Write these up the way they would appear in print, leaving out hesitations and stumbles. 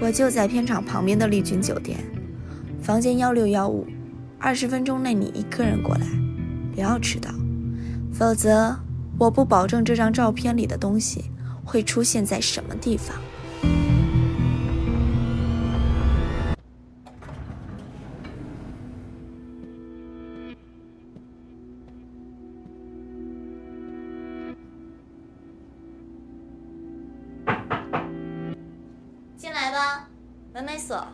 我就在片场旁边的丽君酒店，房间1615，20分钟内你一个人过来，不要迟到，否则我不保证这张照片里的东西会出现在什么地方。进来吧，门没锁。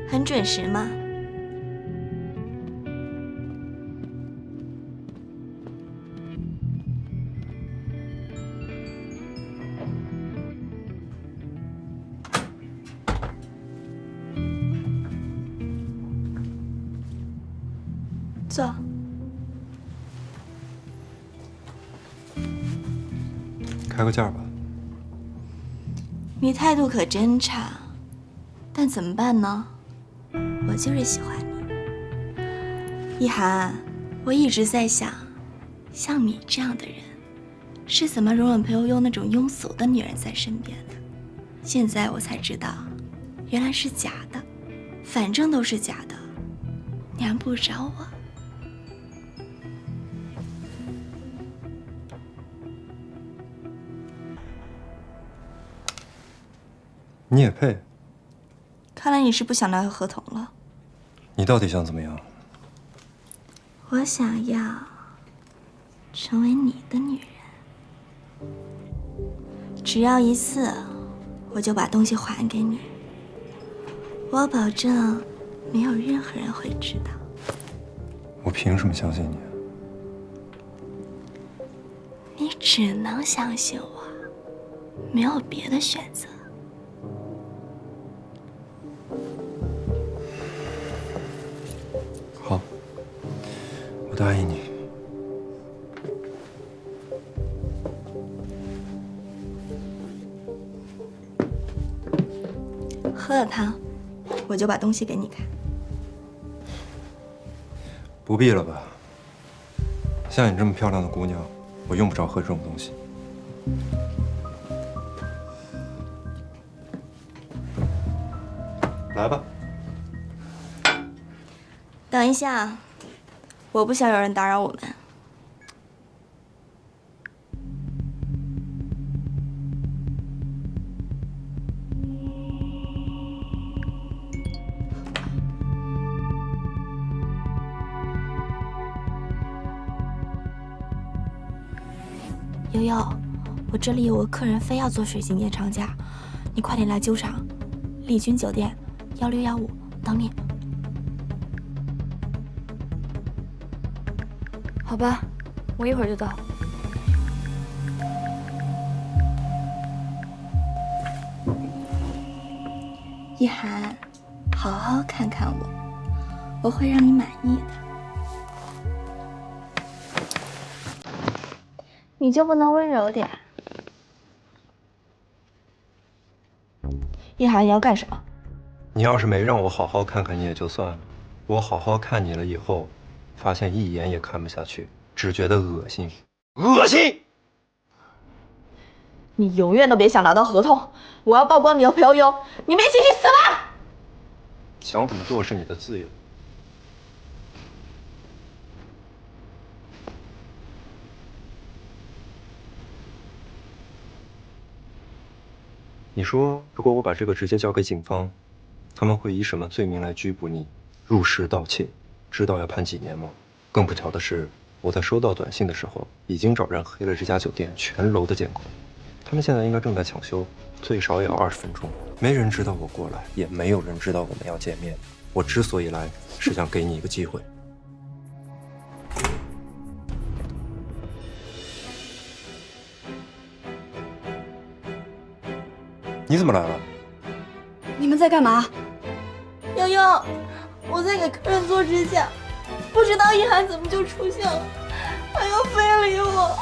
很准时吗？坐。开个价吧。你态度可真差，但怎么办呢？我就是喜欢你，一涵。我一直在想，像你这样的人，是怎么容忍裴悠悠那种庸俗的女人在身边的？现在我才知道，原来是假的，反正都是假的，你还不找我。你也配？看来你是不想拿合同了。你到底想怎么样？我想要成为你的女人，只要一次，我就把东西还给你。我保证，没有任何人会知道。我凭什么相信你？你只能相信我，没有别的选择。好，我答应你。喝了它，我就把东西给你看。不必了吧？像你这么漂亮的姑娘，我用不着喝这种东西。来吧。等一下，我不想有人打扰我们。悠悠，我这里有个客人非要做水晶延长假，你快点来揪场。丽君酒店1615，等你。好吧，我一会儿就到。一涵，好好看看我，我会让你满意的。你就不能温柔点？一涵，你要干什么？你要是没让我好好看看你也就算了，我好好看你了以后，发现一眼也看不下去，只觉得恶心，恶心！你永远都别想拿到合同！我要曝光你和裴悠悠，你们一起去死吧！想怎么做是你的自由。你说，如果我把这个直接交给警方，他们会以什么罪名来拘捕你？入室盗窃，知道要判几年吗？更不巧的是，我在收到短信的时候，已经找人黑了这家酒店全楼的监控。他们现在应该正在抢修，最少也要20分钟。没人知道我过来，也没有人知道我们要见面。我之所以来，是想给你一个机会。你怎么来了？你们在干嘛？悠悠，我在给客人做指甲，不知道一涵怎么就出现了，还要非礼我。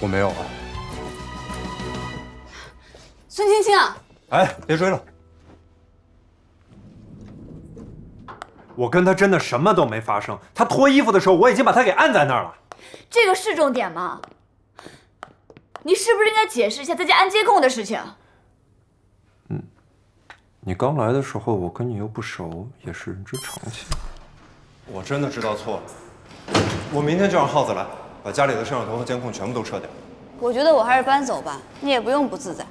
我没有啊。孙青青啊！哎，别追了。我跟他真的什么都没发生。他脱衣服的时候，我已经把他给按在那儿了。这个是重点吗？你是不是应该解释一下在家安监控的事情？你刚来的时候，我跟你又不熟，也是人之常情。我真的知道错了，我明天就让耗子来，把家里的摄像头和监控全部都撤掉。我觉得我还是搬走吧，你也不用不自在。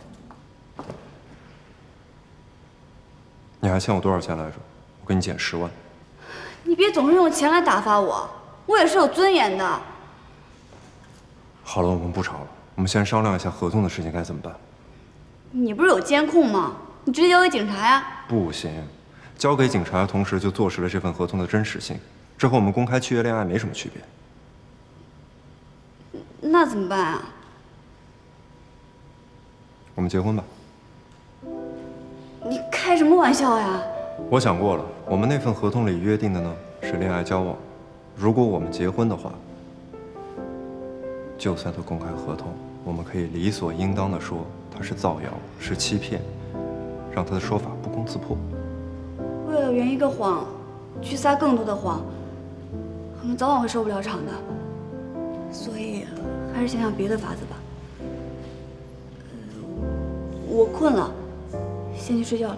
你还欠我多少钱来着？我给你减10万。你别总是用钱来打发我，我也是有尊严的。好了，我们不吵了，我们先商量一下合同的事情该怎么办。你不是有监控吗？你直接交给警察呀。不行，交给警察，同时就坐实了这份合同的真实性，这和我们公开契约恋爱没什么区别。那怎么办啊？我们结婚吧。你开什么玩笑呀？我想过了，我们那份合同里约定的呢是恋爱交往，如果我们结婚的话，就算他公开合同，我们可以理所应当的说他是造谣，是欺骗，让他的说法不攻自破。为了圆一个谎，去撒更多的谎，我们早晚会收不了场的。所以，还是想想别的法子吧。我困了，先去睡觉了。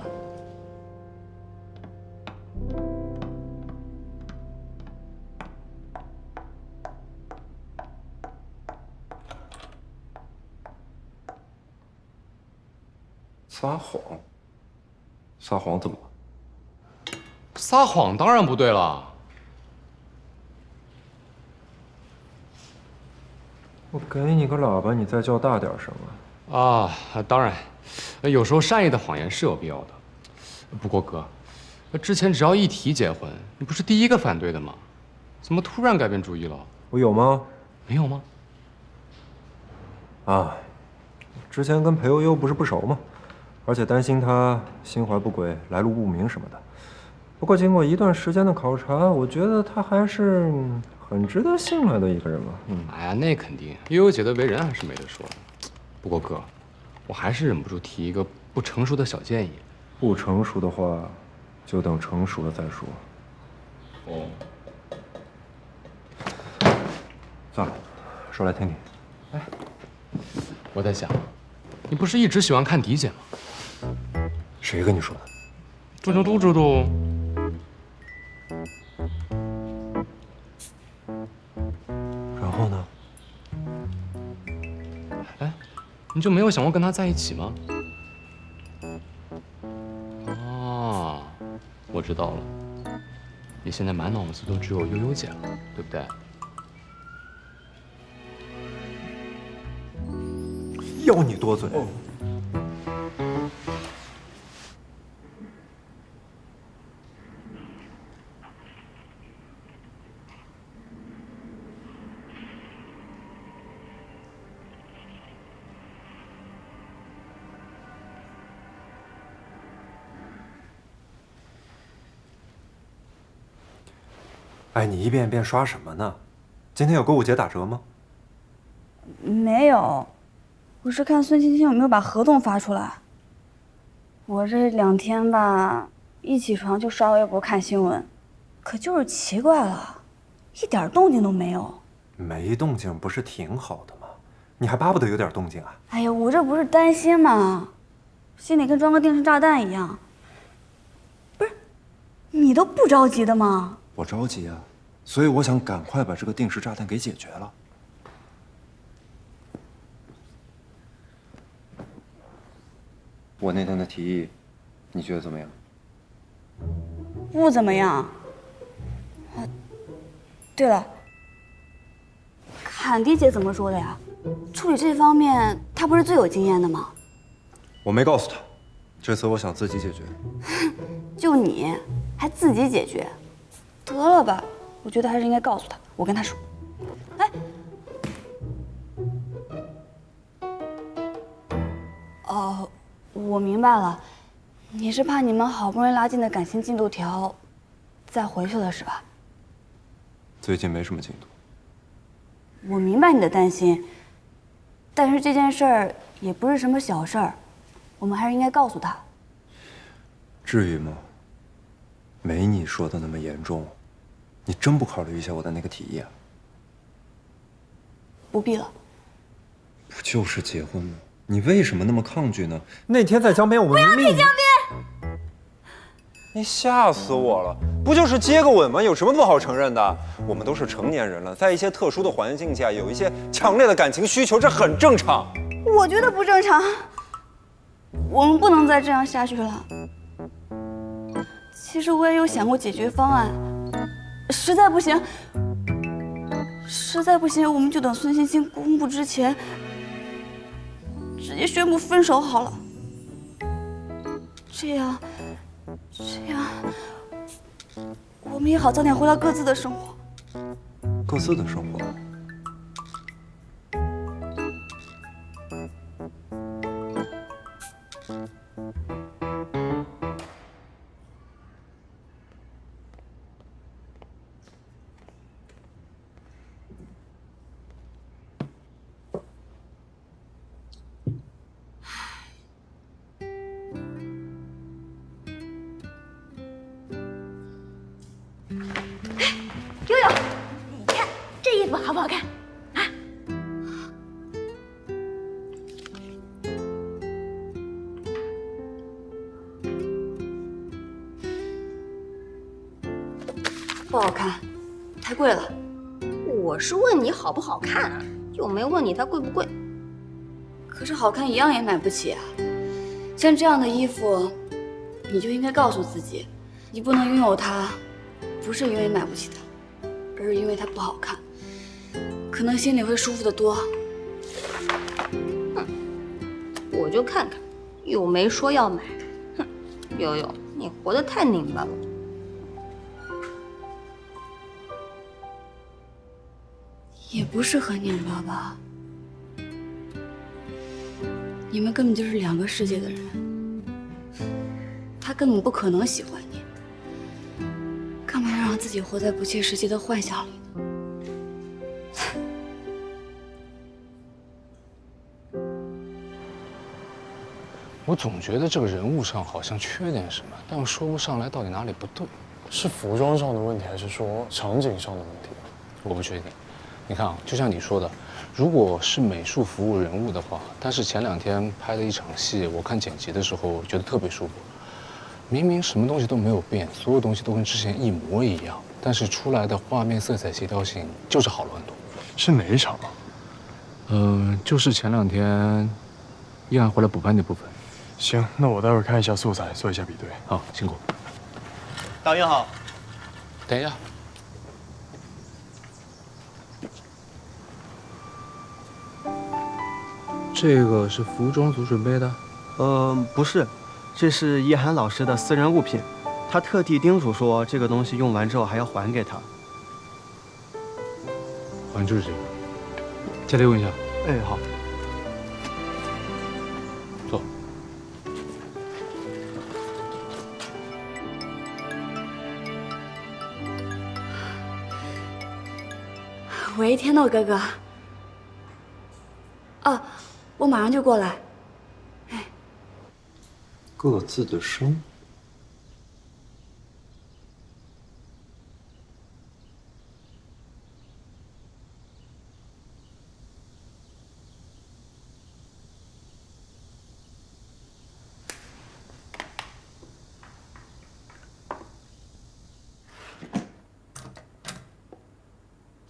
撒谎？撒谎怎么了？撒谎当然不对了。我给你个喇叭，你再叫大点声啊！啊，当然，有时候善意的谎言是有必要的。不过哥，之前只要一提结婚，你不是第一个反对的吗？怎么突然改变主意了？我有吗？没有吗？啊，之前跟裴悠悠不是不熟吗？而且担心他心怀不轨、来路不明什么的。不过经过一段时间的考察，我觉得他还是很值得信赖的一个人嘛。哎呀，那肯定，悠悠姐的为人还是没得说的。不过哥，我还是忍不住提一个不成熟的小建议。不成熟的话，就等成熟了再说。哦，算了，说来听听。哎，我在想，你不是一直喜欢看迪姐吗？谁跟你说的？这就都知道。然后呢？哎，你就没有想过跟她在一起吗？哦，我知道了，你现在满脑子都只有悠悠姐了，对不对？要你多嘴。哎，你一遍一遍刷什么呢？今天有购物节打折吗？没有，我是看孙青青有没有把合同发出来。我这2天吧，一起床就刷微博看新闻，可就是奇怪了，一点动静都没有。没动静不是挺好的吗？你还巴不得有点动静啊？哎呀，我这不是担心吗？心里跟装个定时炸弹一样。不是，你都不着急的吗？我着急啊，所以我想赶快把这个定时炸弹给解决了。我那天的提议，你觉得怎么样？不怎么样。啊，对了，坎迪姐怎么说的呀？处理这方面，她不是最有经验的吗？我没告诉他，这次我想自己解决。就你还自己解决，得了吧！我觉得还是应该告诉他，我跟他说。哎，哦，我明白了，你是怕你们好不容易拉近的感情进度条，再回去了是吧？最近没什么进度。我明白你的担心，但是这件事儿也不是什么小事儿，我们还是应该告诉他。至于吗？没你说的那么严重。你真不考虑一下我的那个提议啊？不必了。不就是结婚吗？你为什么那么抗拒呢？那天在江边，我们明明……你吓死我了！不就是接个吻吗？有什么不好承认的？我们都是成年人了，在一些特殊的环境下，有一些强烈的感情需求，这很正常。我觉得不正常，我们不能再这样下去了。其实我也有想过解决方案，实在不行，我们就等孙欣欣公布之前，直接宣布分手好了。这样，我们也好早点回到各自的生活。各自的生活。悠悠，你看这衣服好不好看？不好看，太贵了。我是问你好不好看啊，又没问你它贵不贵。可是好看一样也买不起啊。像这样的衣服，你就应该告诉自己，你不能拥有它，不是因为买不起它，而是因为它不好看，可能心里会舒服得多。我就看看，又没说要买。哼，悠悠，你活得太拧巴了。也不是很拧巴吧？你们根本就是两个世界的人，他根本不可能喜欢你，干嘛要让自己活在不切实际的幻想里呢？我总觉得这个人物上好像缺点什么，但又说不上来到底哪里不对。是服装上的问题，还是说场景上的问题？我不确定。你看啊，就像你说的，如果是美术服务人物的话，但是前2天拍的一场戏，我看剪辑的时候觉得特别舒服。明明什么东西都没有变，所有东西都跟之前一模一样，但是出来的画面色彩协调性就是好了很多。是哪一场啊？就是前2天依涵回来补拍那部分。行，那我待会儿看一下素材，做一下比对。好，辛苦。导演好。等一下。这个是服装组准备的？不是，这是一涵老师的私人物品，他特地叮嘱说这个东西用完之后还要还给他。好像就是这个。再利用一下。哎，好。坐。喂，天豆哥哥。啊，我马上就过来。哎，各自的生。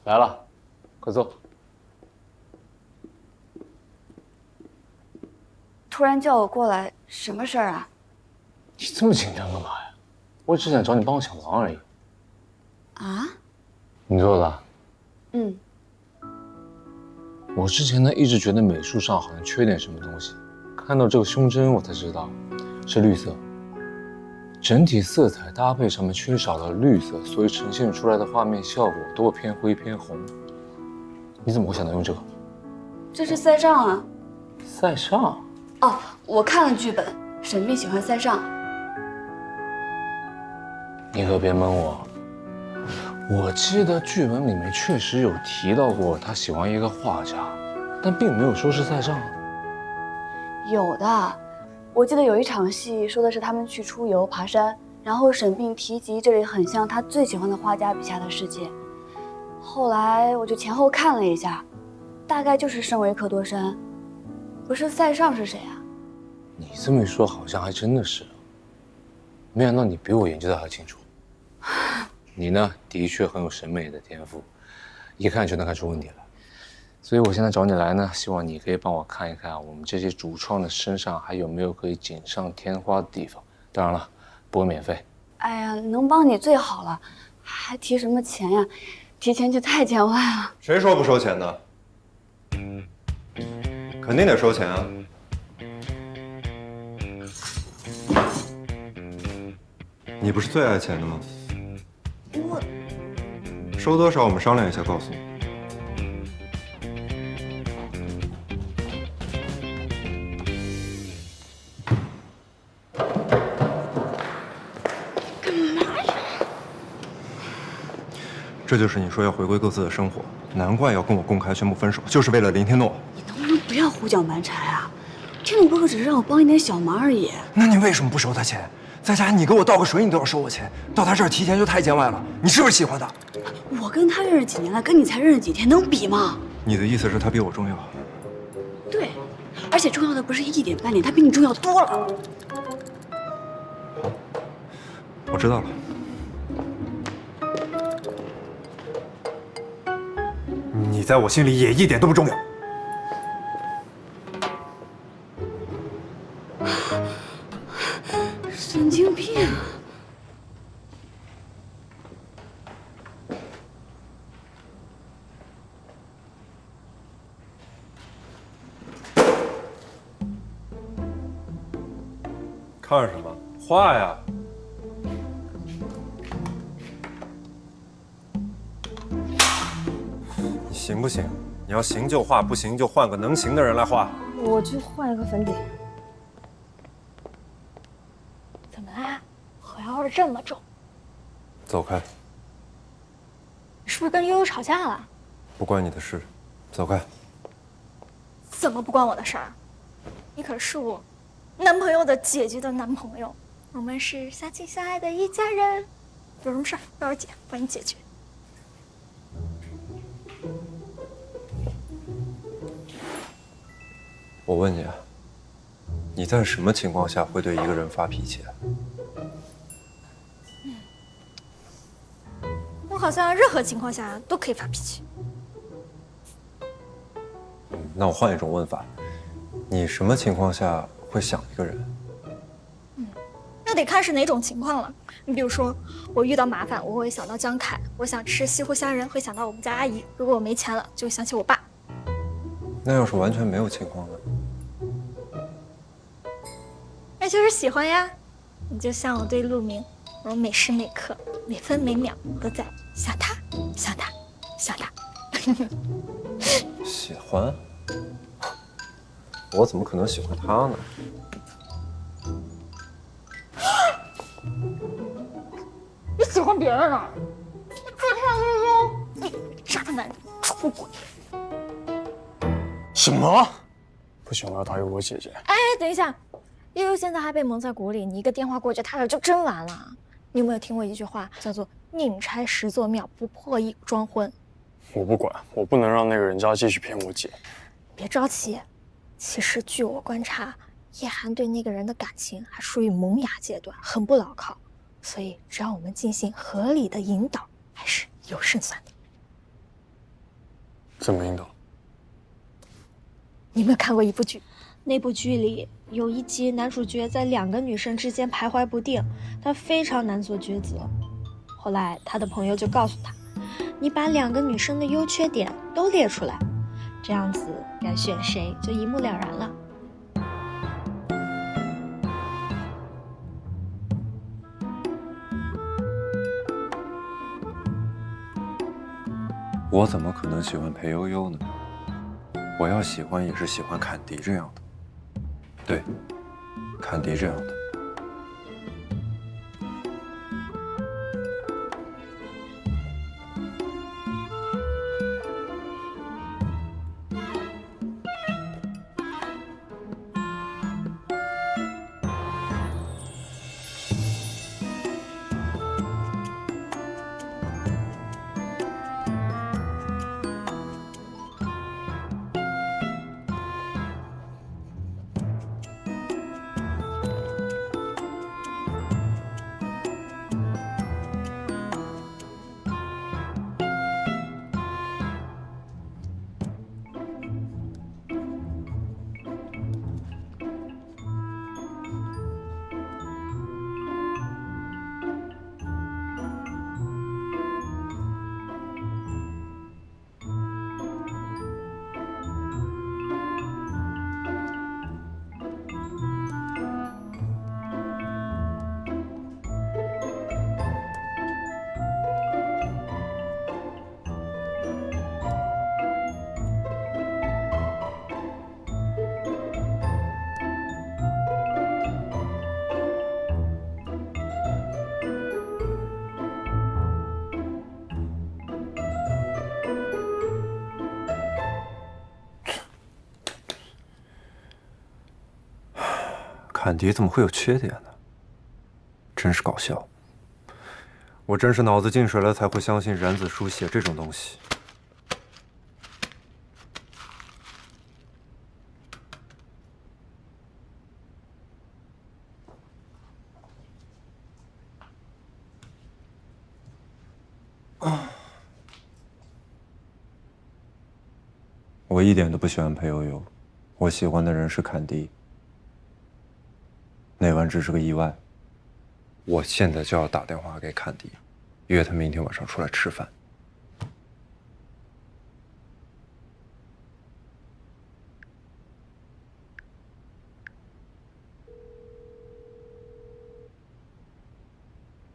来了，快坐。突然叫我过来，什么事儿啊？你这么紧张干嘛呀？我只想找你帮我抢忙而已。啊？你做的？嗯。我之前呢一直觉得美术上好像缺点什么东西，看到这个胸针我才知道，是绿色。整体色彩搭配上面缺少了绿色，所以呈现出来的画面效果都会偏灰偏红。你怎么会想到用这个？这是塞尚啊。塞尚？哦，我看了剧本，沈碧喜欢塞尚。你可别蒙我。我记得剧本里面确实有提到过他喜欢一个画家，但并没有说是塞尚。有的，我记得有一场戏说的是他们去出游爬山，然后沈并提及这里很像他最喜欢的画家笔下的世界。后来我就前后看了一下，大概就是圣维克多山。不是塞尚是谁啊？你这么一说，好像还真的是。没想到你比我研究的还清楚。你呢，的确很有审美的天赋，一看就能看出问题来。所以我现在找你来呢，希望你可以帮我看一看我们这些主创的身上还有没有可以锦上添花的地方。当然了，不会免费。哎呀，能帮你最好了，还提什么钱呀？提钱就太见外了。谁说不收钱的？肯定得收钱啊！你不是最爱钱的吗？我收多少我们商量一下，告诉你。这就是你说要回归各自的生活，难怪要跟我公开宣布分手，就是为了林天诺。你能不能不要胡搅蛮缠啊？天努哥哥只是让我帮一点小忙而已。那你为什么不收他钱？在家你给我倒个水，你都要收我钱，到他这儿提钱就太见外了。你是不是喜欢他？我跟他认识几年了，跟你才认识几天，能比吗？你的意思是他比我重要？对，而且重要的不是一点半点，他比你重要多了。我知道了。你在我心里也一点都不重要。神经病！看什么？画呀！你行不行？你要行就画，不行就换个能行的人来画。我去换一个粉底。怎么啦？火药味这么重，走开，你是不是跟悠悠吵架了？不关你的事，走开。怎么不关我的事儿？你可是我男朋友的姐姐的男朋友，我们是相亲相爱的一家人。有什么事儿，告诉姐，帮你解决。我问你啊，你在什么情况下会对一个人发脾气啊？我好像任何情况下都可以发脾气。那我换一种问法，你什么情况下会想一个人？那得看是哪种情况了。你比如说，我遇到麻烦，我会想到江凯；我想吃西湖虾仁，会想到我们家阿姨；如果我没钱了，就会想起我爸。那要是完全没有情况呢？那就是喜欢呀。你就像我对陆明，我每时每刻、每分每秒都在想他、想他、想他。喜欢？我怎么可能喜欢他呢？你喜欢别人啊？你自骗悠悠！你渣男，出轨！什么？不行，我要打给我姐姐。哎，等一下，悠悠现在还被蒙在鼓里，你一个电话过去，他俩就真完了。你有没有听过一句话，叫做“宁拆十座庙，不破一桩婚”？我不管，我不能让那个人渣继续骗我姐。别着急，其实据我观察，叶寒对那个人的感情还属于萌芽阶段，很不牢靠，所以只要我们进行合理的引导，还是有胜算的。怎么引导？你有没有看过一部剧？那部剧里有一集，男主角在2个女生之间徘徊不定，他非常难做抉择。后来他的朋友就告诉他，你把2个女生的优缺点都列出来，这样子该选谁就一目了然了。我怎么可能喜欢裴悠悠呢？我要喜欢也是喜欢坎迪这样的。对，坎迪这样的。坎迪怎么会有缺点呢？真是搞笑。我真是脑子进水了才会相信染子书写这种东西。我一点都不喜欢裴悠悠，我喜欢的人是坎迪。那晚只是个意外。我现在就要打电话给坎迪，约他明天晚上出来吃饭。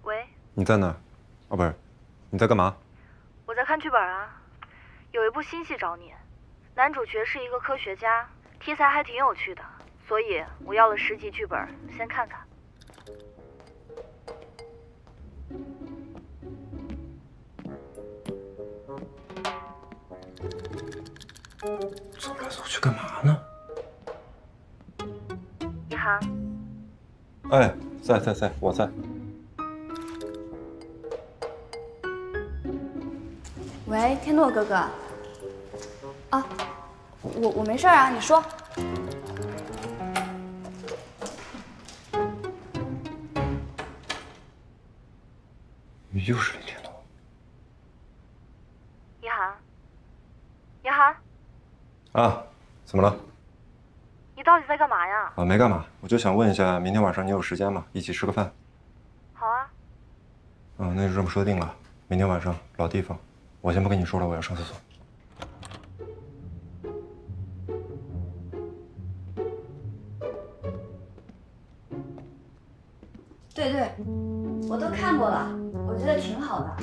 喂，你在哪？哦，不是，你在干嘛？我在看剧本啊，有一部新戏找你，男主角是一个科学家，题材还挺有趣的，所以我要了10集剧本，先看看。走来走去干嘛呢？一涵，哎，在，我在。喂，天诺哥哥。啊，我没事啊，你说。又是林天诺。一涵，一涵，啊，怎么了？你到底在干嘛呀？啊，没干嘛，我就想问一下，明天晚上你有时间吗？一起吃个饭。好啊。那就这么说定了。明天晚上老地方，我先不跟你说了，我要上厕所。对，我都看过了，我觉得挺好的。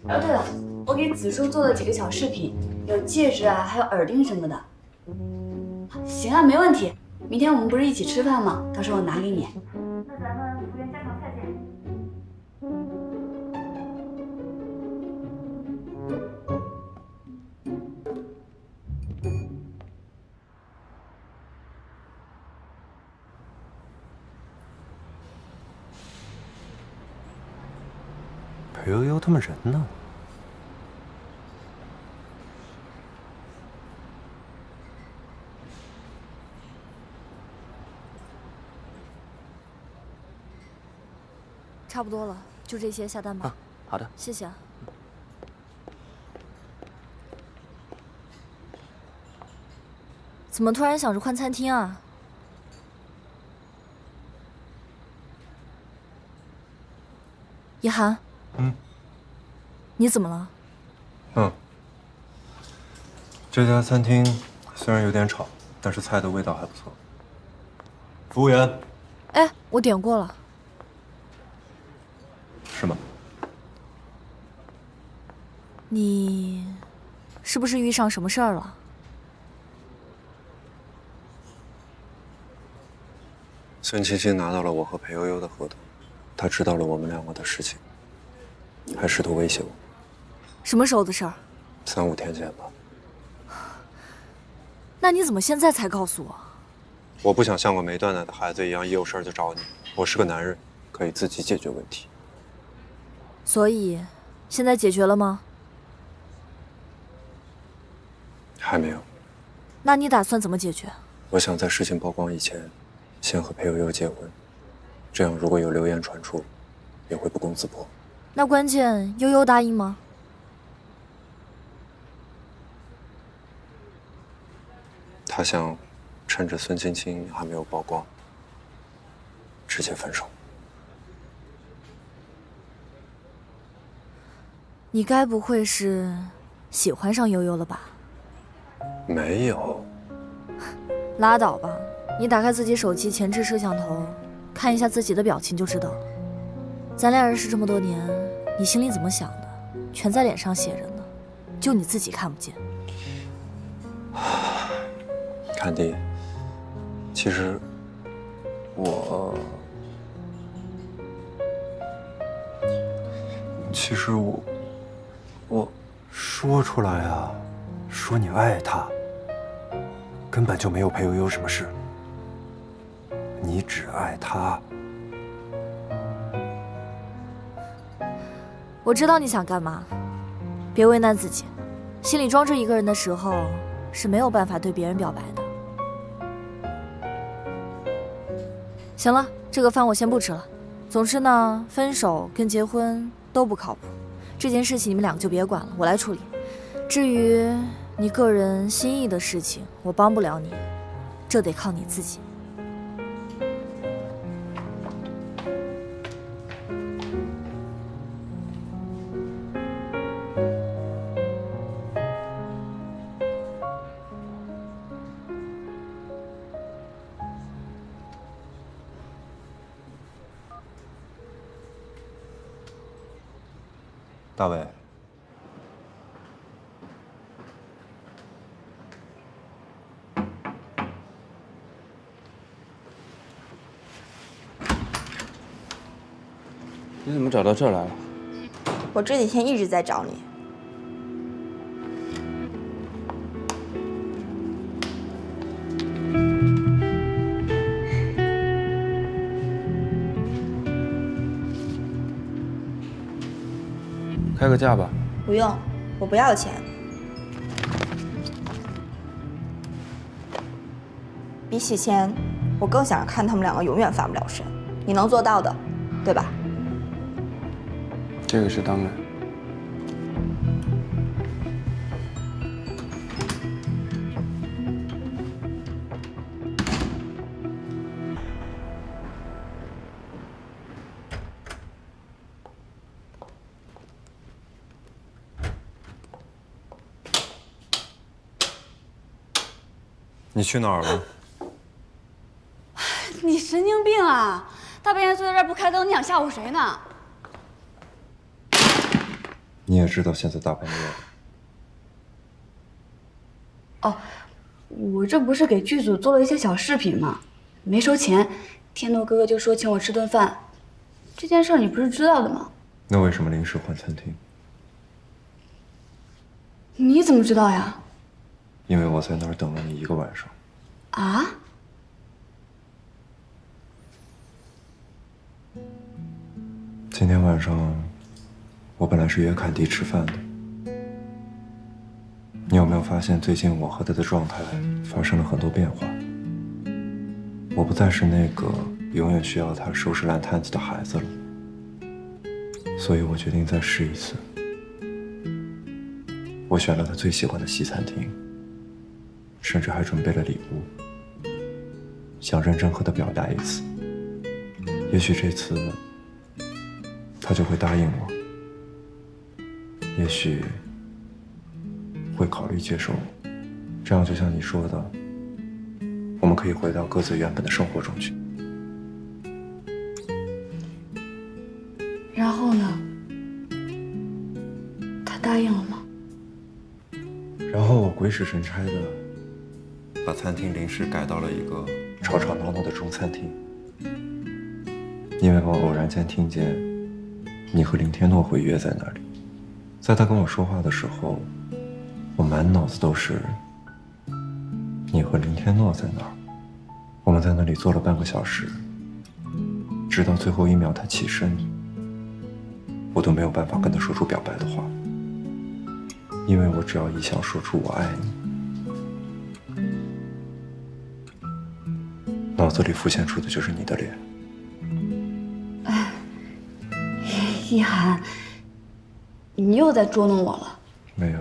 哦，对了，我给子舒做了几个小饰品，有戒指啊，还有耳钉什么的。行啊，没问题。明天我们不是一起吃饭吗？到时候我拿给你。那咱们福源家常菜见。裴悠悠他们人呢？差不多了，就这些，下单吧。好的，谢谢啊。怎么突然想着换餐厅啊？一涵，你怎么了？这家餐厅虽然有点吵，但是菜的味道还不错。服务员。哎，我点过了。是吗？你是不是遇上什么事儿了？孙青青拿到了我和裴悠悠的合同，她知道了我们两个的事情，还试图威胁我。什么时候的事儿？3、5天前吧。那你怎么现在才告诉我？我不想像个没断奶的孩子一样，一有事就找你。我是个男人，可以自己解决问题。所以，现在解决了吗？还没有。那你打算怎么解决？我想在事情曝光以前，先和裴悠悠结婚，这样如果有流言传出，也会不攻自破。那关键悠悠答应吗？他想趁着孙青青还没有曝光，直接分手。你该不会是喜欢上悠悠了吧？没有。拉倒吧，你打开自己手机前置摄像头，看一下自己的表情就知道了。咱俩认识这么多年，你心里怎么想的，全在脸上写着呢，就你自己看不见。坎迪，其实我说出来啊，说你爱他，根本就没有裴悠悠什么事。你只爱他。我知道你想干嘛，别为难自己。心里装着一个人的时候，是没有办法对别人表白的。行了，这个饭我先不吃了。总之呢，分手跟结婚都不靠谱，这件事情你们两个就别管了，我来处理。至于你个人心意的事情，我帮不了你，这得靠你自己。大伟，你怎么找到这儿来了？我这几天一直在找你。开个价吧。不用，我不要钱。比起钱，我更想看他们两个永远翻不了身。你能做到的，对吧？这个是当然。你去哪儿了？你神经病啊！大半夜坐在这儿不开灯，你想吓唬谁呢？你也知道现在大半夜了。哦，我这不是给剧组做了一些小饰品吗？没收钱，天诺哥哥就说请我吃顿饭。这件事你不是知道的吗？那为什么临时换餐厅？你怎么知道呀？因为我在那儿等了你1个晚上。啊？今天晚上，我本来是约坎迪吃饭的。你有没有发现，最近我和他的状态发生了很多变化？我不再是那个永远需要他收拾烂摊子的孩子了。所以我决定再试一次。我选了他最喜欢的西餐厅，甚至还准备了礼物，想认真和他表达一次。也许这次他就会答应我，也许会考虑接受我。这样就像你说的，我们可以回到各自原本的生活中去。然后呢？他答应了吗？然后我鬼使神差的把餐厅临时改到了一个吵吵闹闹的中餐厅，因为我偶然间听见你和林天诺会约在那里。在他跟我说话的时候，我满脑子都是你和林天诺在那儿。我们在那里坐了半个小时，直到最后1秒他起身，我都没有办法跟他说出表白的话，因为我只要一想说出我爱你，脑子里浮现出的就是你的脸。一涵，你又在捉弄我了。没有。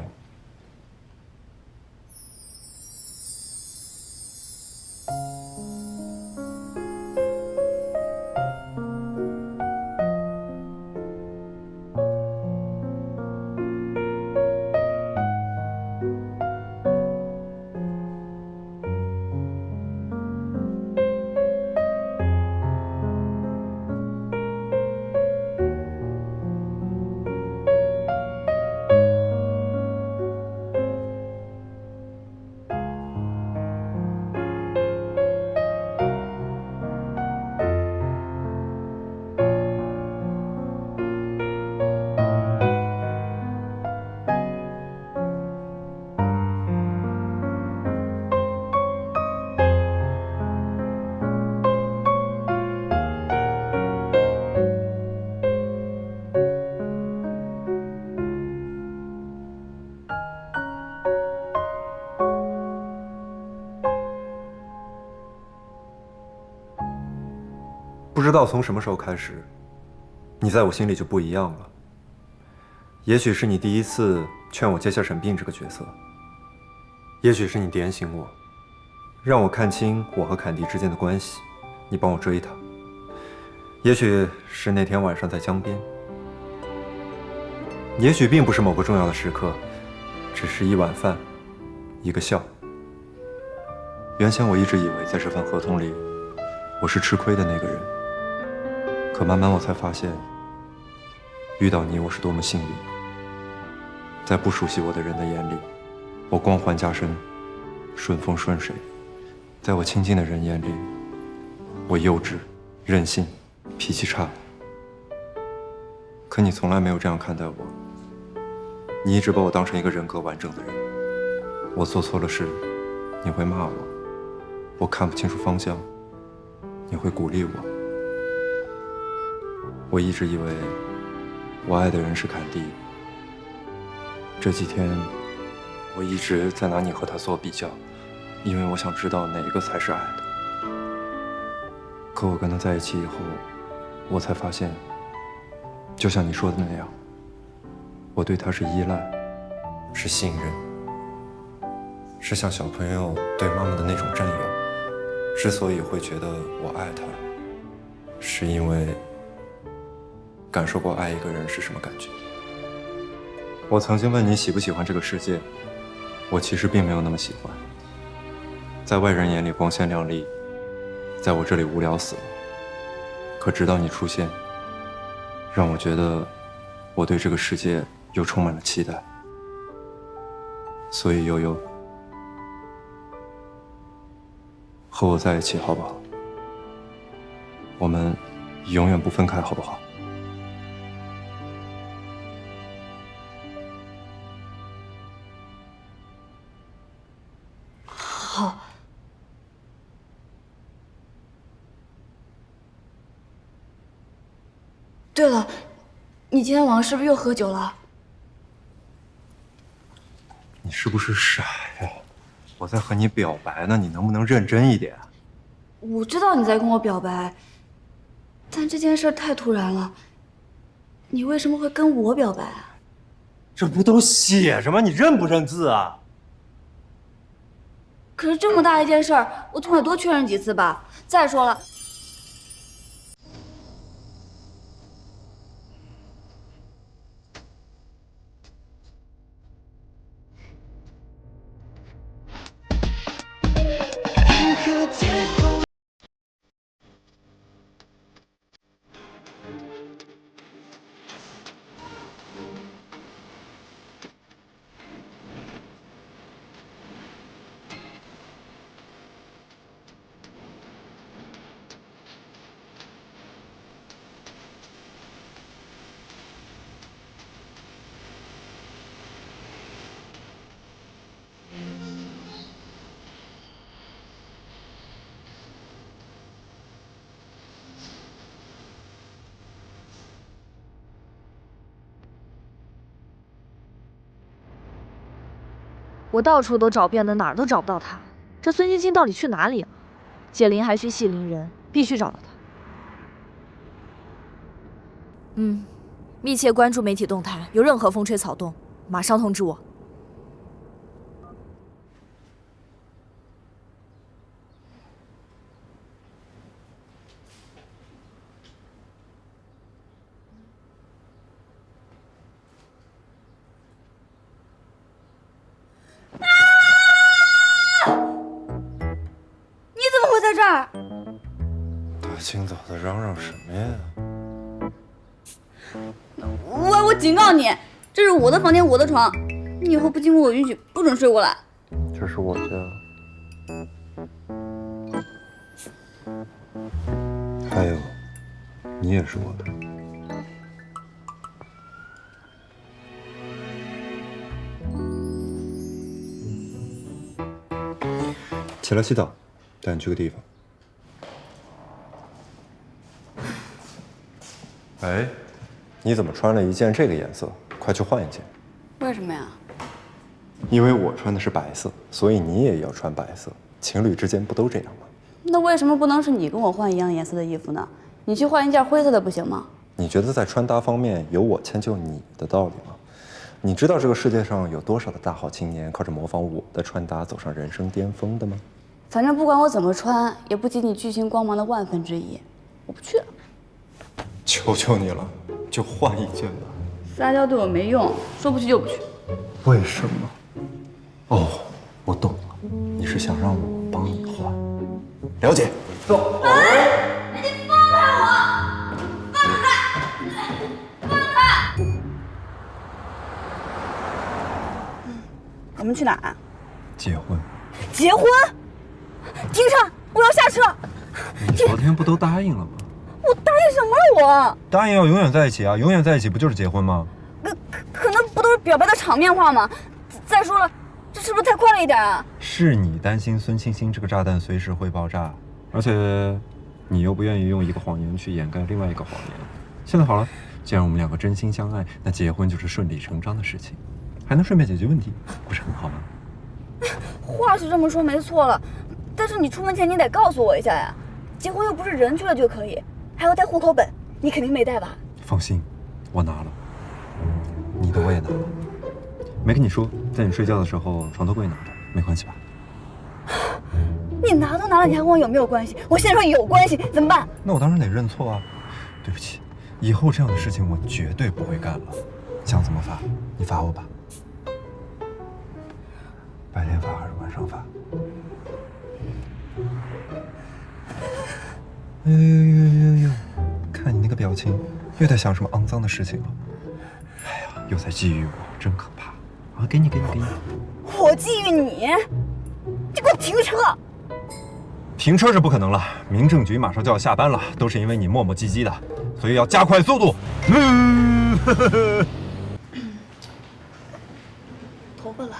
知道从什么时候开始，你在我心里就不一样了。也许是你第一次劝我接下沈并这个角色，也许是你点醒我，让我看清我和坎迪之间的关系，你帮我追他。也许是那天晚上在江边，也许并不是某个重要的时刻，只是一碗饭，一个笑。原先我一直以为在这份合同里，我是吃亏的那个人，可慢慢我才发现，遇到你我是多么幸运。在不熟悉我的人的眼里，我光环加身，顺风顺水；在我亲近的人眼里，我幼稚、任性、脾气差。可你从来没有这样看待我，你一直把我当成一个人格完整的人。我做错了事，你会骂我；我看不清楚方向，你会鼓励我。我一直以为我爱的人是坎蒂。这几天，我一直在拿你和他做比较，因为我想知道哪一个才是爱的。可我跟他在一起以后，我才发现，就像你说的那样，我对他是依赖，是信任，是像小朋友对妈妈的那种占有。之所以会觉得我爱他，是因为感受过爱一个人是什么感觉。我曾经问你喜不喜欢这个世界，我其实并没有那么喜欢。在外人眼里光鲜亮丽，在我这里无聊死了。可直到你出现，让我觉得我对这个世界又充满了期待。所以悠悠，和我在一起好不好？我们永远不分开好不好？好。对了，你今天晚上是不是又喝酒了？你是不是傻呀？我在和你表白呢，你能不能认真一点？我知道你在跟我表白，但这件事太突然了。你为什么会跟我表白啊？这不都写着吗？你认不认字啊？可是这么大一件事儿，我总得多确认几次吧。再说了，我到处都找遍了，哪儿都找不到他。这孙青青到底去哪里了？解铃还需系铃人，必须找到他。密切关注媒体动态，有任何风吹草动，马上通知我。在这儿，大清早的嚷嚷什么呀？我警告你，这是我的房间，我的床，你以后不经过我允许，不准睡过来。这是我家，还有，你也是我的。起来洗澡，带你去个地方。哎，你怎么穿了一件这个颜色？快去换一件。为什么呀？因为我穿的是白色，所以你也要穿白色。情侣之间不都这样吗？那为什么不能是你跟我换一样颜色的衣服呢？你去换一件灰色的不行吗？你觉得在穿搭方面有我迁就你的道理吗？你知道这个世界上有多少的大好青年靠着模仿我的穿搭走上人生巅峰的吗？反正不管我怎么穿，也不及你巨星光芒的1/1000，我不去了。求求你了，就换一件吧。撒娇对我没用，说不去就不去。为什么？哦，我懂了，你是想让我帮你换。了解。走。你放开我！放开！放开！我们去哪儿？结婚。结婚？停车！我要下车。你昨天不都答应了吗？我答应什么了？我答应要永远在一起啊！永远在一起不就是结婚吗？可能不都是表白的场面话吗？再说了，这是不是太快了一点啊？是你担心孙欣欣这个炸弹随时会爆炸，而且你又不愿意用一个谎言去掩盖另外一个谎言。现在好了，既然我们两个真心相爱，那结婚就是顺理成章的事情，还能顺便解决问题，不是很好吗？话是这么说没错了，但是你出门前你得告诉我一下呀。结婚又不是人去了就可以，还要带户口本，你肯定没带吧？放心，我拿了。你的我也拿了，没跟你说，在你睡觉的时候床头柜拿的，没关系吧？你拿都拿了，你还问我有没有关系？我现在说有关系，怎么办？那我当然得认错啊！对不起，以后这样的事情我绝对不会干了。想怎么罚，你罚我吧。白天罚还是晚上罚？哎呦！看你那个表情，又在想什么肮脏的事情了。哎呀，又在觊觎我，真可怕！啊，给你。我觊觎你？你给我停车！停车是不可能了，民政局马上就要下班了，都是因为你磨磨唧唧的，所以要加快速度。头发了，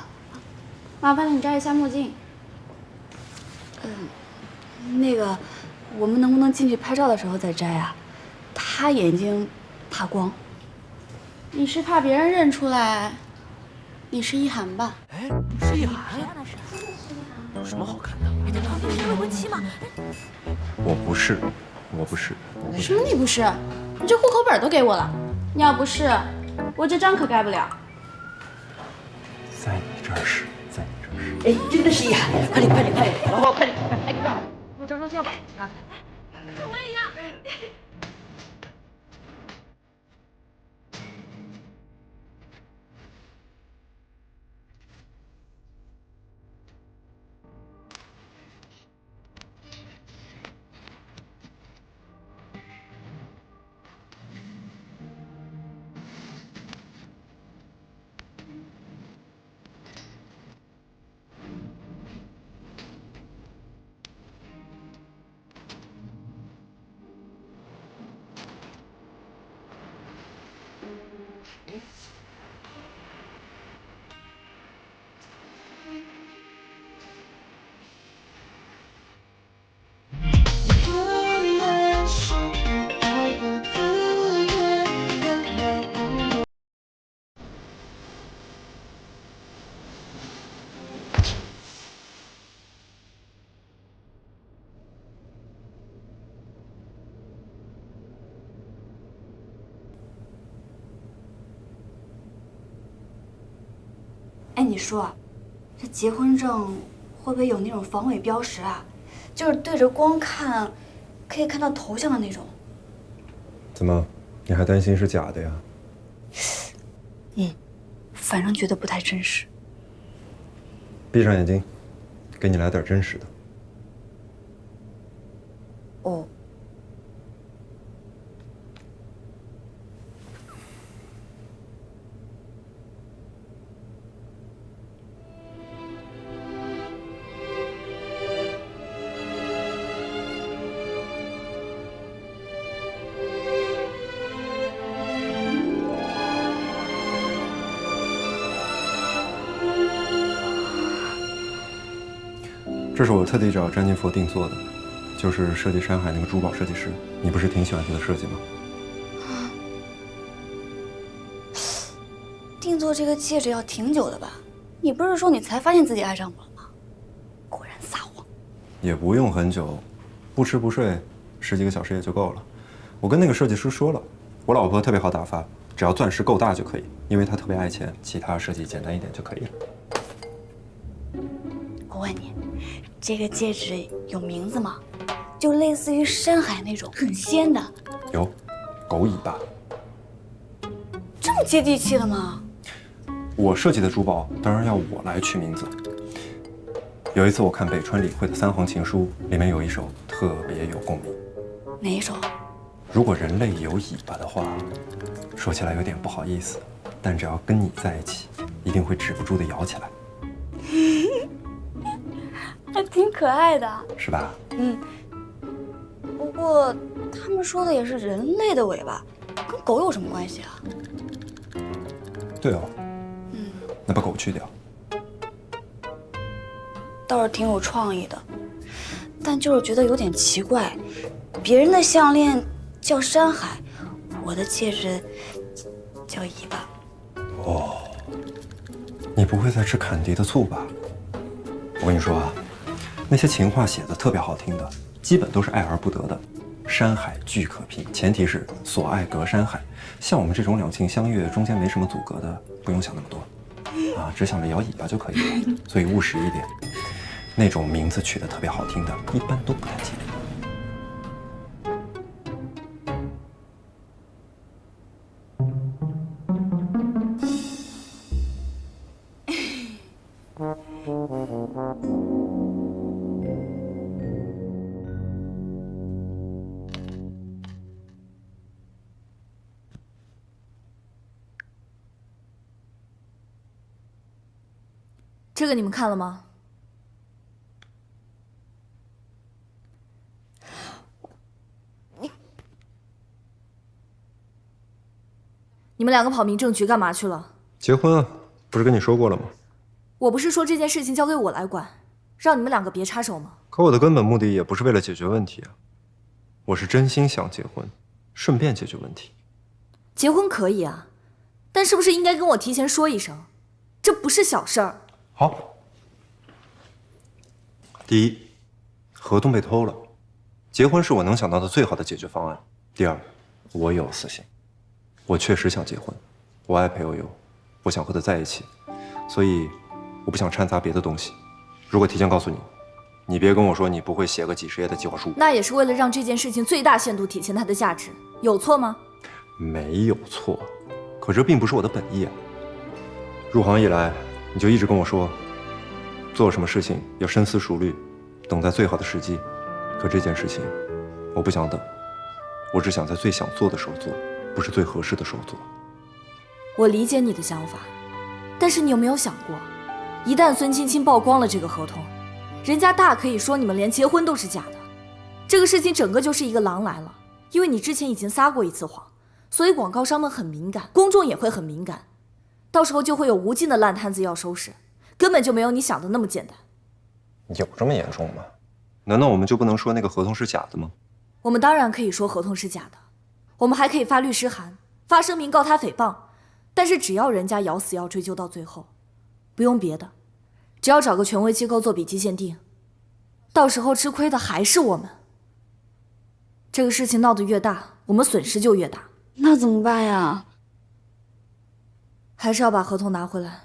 麻烦你摘一下墨镜。那个，我们能不能进去拍照的时候再摘啊？他眼睛怕光。你是怕别人认出来你是一涵吧？哎，是一涵。有什么好看的？你在旁边看了文琪吗？我不是。什么你不是？你这户口本都给我了，你要不是，我这章可盖不了。在你这儿是。哎，真的是一涵，快点，然后快点，哎，我照相吧啊！我也要。哎，你说，这结婚证会不会有那种防伪标识啊？就是对着光看，可以看到头像的那种。怎么，你还担心是假的呀？反正觉得不太真实。闭上眼睛，给你来点真实的。哦。这是我特地找詹妮佛定做的，就是设计山海那个珠宝设计师。你不是挺喜欢他的设计吗？定做这个戒指要挺久的吧？你不是说你才发现自己爱上我了吗？果然撒谎。也不用很久，不吃不睡10几个小时也就够了。我跟那个设计师说了，我老婆特别好打发，只要钻石够大就可以，因为她特别爱钱，其他设计简单一点就可以了。我问你，这个戒指有名字吗？就类似于深海那种很仙的。有，狗尾巴。这么接地气的吗？我设计的珠宝当然要我来取名字。有一次我看北川理惠的3行情书，里面有一首特别有共鸣。哪一首？如果人类有尾巴的话，说起来有点不好意思，但只要跟你在一起，一定会止不住的摇起来，还挺可爱的，是吧？嗯。不过他们说的也是人类的尾巴，跟狗有什么关系啊？对哦。那把狗去掉。倒是挺有创意的，但就是觉得有点奇怪，别人的项链叫山海，我的戒指叫尾巴。哦，你不会在吃坎迪的醋吧？我跟你说啊，那些情话写的特别好听的，基本都是爱而不得的。山海俱可平，前提是所爱隔山海。像我们这种两情相悦，中间没什么阻隔的，不用想那么多，啊，只想着摇尾巴就可以了。所以务实一点。那种名字取得特别好听的，一般都不太吉利。这个你们看了吗？你们两个跑民政局干嘛去了？结婚啊，不是跟你说过了吗？我不是说这件事情交给我来管，让你们两个别插手吗？可我的根本目的也不是为了解决问题啊，我是真心想结婚，顺便解决问题。结婚可以啊，但是不是应该跟我提前说一声？这不是小事儿。好。第一，合同被偷了，结婚是我能想到的最好的解决方案。第二，我有私心。我确实想结婚，我爱裴悠悠，我想和她在一起，所以我不想掺杂别的东西。如果提前告诉你，你别跟我说你不会写个几10页的计划书。那也是为了让这件事情最大限度体现它的价值，有错吗？没有错，可这并不是我的本意啊。入行以来，你就一直跟我说，做什么事情要深思熟虑，等在最好的时机。可这件事情，我不想等，我只想在最想做的时候做。不是最合适的时候做。我理解你的想法，但是你有没有想过，一旦孙青青曝光了这个合同，人家大可以说你们连结婚都是假的，这个事情整个就是一个狼来了。因为你之前已经撒过一次谎，所以广告商们很敏感，公众也会很敏感，到时候就会有无尽的烂摊子要收拾，根本就没有你想的那么简单。有这么严重吗？难道我们就不能说那个合同是假的吗？我们当然可以说合同是假的。我们还可以发律师函，发声明告他诽谤，但是只要人家咬死要追究到最后，不用别的，只要找个权威机构做笔迹鉴定，到时候吃亏的还是我们。这个事情闹得越大，我们损失就越大。那怎么办呀？还是要把合同拿回来。